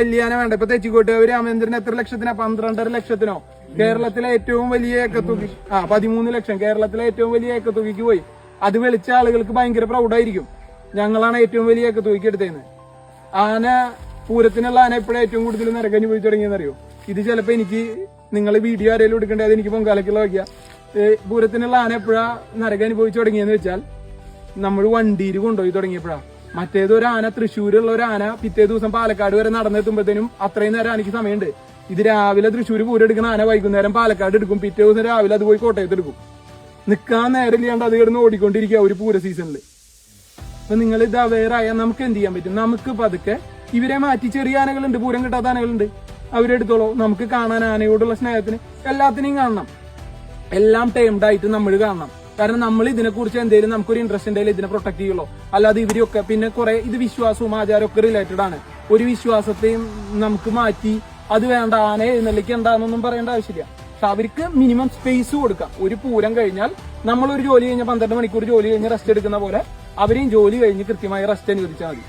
വലിയ ആന വേണ്ട. ഇപ്പൊ തെച്ചിക്കോട്ടുകാവ് രാമേന്ദ്രൻ എത്ര ലക്ഷത്തിനാ? 12.5 ലക്ഷത്തിനോ? കേരളത്തിലെ ഏറ്റവും വലിയ ഏക്കത്തുക 13 ലക്ഷം. കേരളത്തിലെ ഏറ്റവും വലിയ ഏക്കത്തുകയ്ക്ക് പോയി. അത് വിളിച്ച ആളുകൾക്ക് ഭയങ്കര പ്രൗഡായിരിക്കും. ഞങ്ങളാണ് ഏറ്റവും വലിയ ഏക്കത്തുകയ്ക്ക് എടുത്തതെന്ന്. ആന പൂരത്തിനുള്ള ആന എപ്പോഴും ഏറ്റവും കൂടുതൽ നരകഞ്ഞു പോയി തുടങ്ങിയെന്നറിയോ? ഇത് ചിലപ്പോ എനിക്ക് നിങ്ങൾ വീഡിയോ ആരെങ്കിലും എടുക്കേണ്ടത്, അത് എനിക്ക് പൊങ്കാലക്കുള്ള വയ്ക്കുക. പൂരത്തിനുള്ള ആന എപ്പോഴാ നരകനുഭവിച്ചു തുടങ്ങിയെന്ന് വെച്ചാൽ നമ്മൾ വണ്ടിയിൽ കൊണ്ടുപോയി തുടങ്ങിയപ്പോഴാ. മറ്റേതൊരു ആന, തൃശ്ശൂരുള്ള ഒരു ആന പിറ്റേ ദിവസം പാലക്കാട് വരെ നടന്നെത്തുമ്പോഴത്തേനും അത്രയും നേരം എനിക്ക് സമയമുണ്ട്. ഇത് രാവിലെ തൃശ്ശൂർ പൂരം എടുക്കുന്ന ആന വൈകുന്നേരം പാലക്കാട് എടുക്കും, പിറ്റേ ദിവസം രാവിലെ അത് പോയി കോട്ടയത്ത് എടുക്കും. നിൽക്കാൻ നേരം ഇല്ലാണ്ട് അത് കിടന്ന് ഓടിക്കൊണ്ടിരിക്കുക ഒരു പൂര സീസണിൽ. അപ്പൊ നിങ്ങൾ ഇത് അവെയറായ നമുക്ക് എന്ത് ചെയ്യാൻ പറ്റും? നമുക്ക് പതുക്കെ ഇവരെ മാറ്റി, ചെറിയ ആനകളുണ്ട്, പൂരം കിട്ടാത്ത ആനകളുണ്ട്, അവരെടുത്തോളൂ. നമുക്ക് കാണാൻ ആനയോടുള്ള സ്നേഹത്തിന് എല്ലാത്തിനെയും കാണണം. എല്ലാം ടൈംഡ് ആയിട്ട് നമ്മൾ കാണണം. കാരണം നമ്മൾ ഇതിനെക്കുറിച്ച് എന്തെങ്കിലും നമുക്കൊരു ഇൻട്രസ്റ്റ് ഉണ്ടെങ്കിൽ ഇതിനെ പ്രൊട്ടക്ട് ചെയ്യുള്ളൂ. അല്ലാതെ ഇവരൊക്കെ പിന്നെ കുറെ ഇത് വിശ്വാസവും ആചാരവും ഒക്കെ റിലേറ്റഡ് ആണ്. ഒരു വിശ്വാസത്തെയും നമുക്ക് മാറ്റി അത് വേണ്ട, ആന എഴുന്നള്ളിക്കണ്ടെന്നൊന്നും പറയേണ്ട ആവശ്യമില്ല. പക്ഷെ അവർക്ക് മിനിമം സ്പേസ് കൊടുക്കാം. ഒരു പൂരം കഴിഞ്ഞാൽ നമ്മളൊരു ജോലി കഴിഞ്ഞാൽ 12 മണിക്കൂർ ജോലി കഴിഞ്ഞ് റെസ്റ്റ് എടുക്കുന്ന പോലെ അവരെയും ജോലി കഴിഞ്ഞ് കൃത്യമായി റെസ്റ്റ് അനുവദിച്ചാൽ മതി.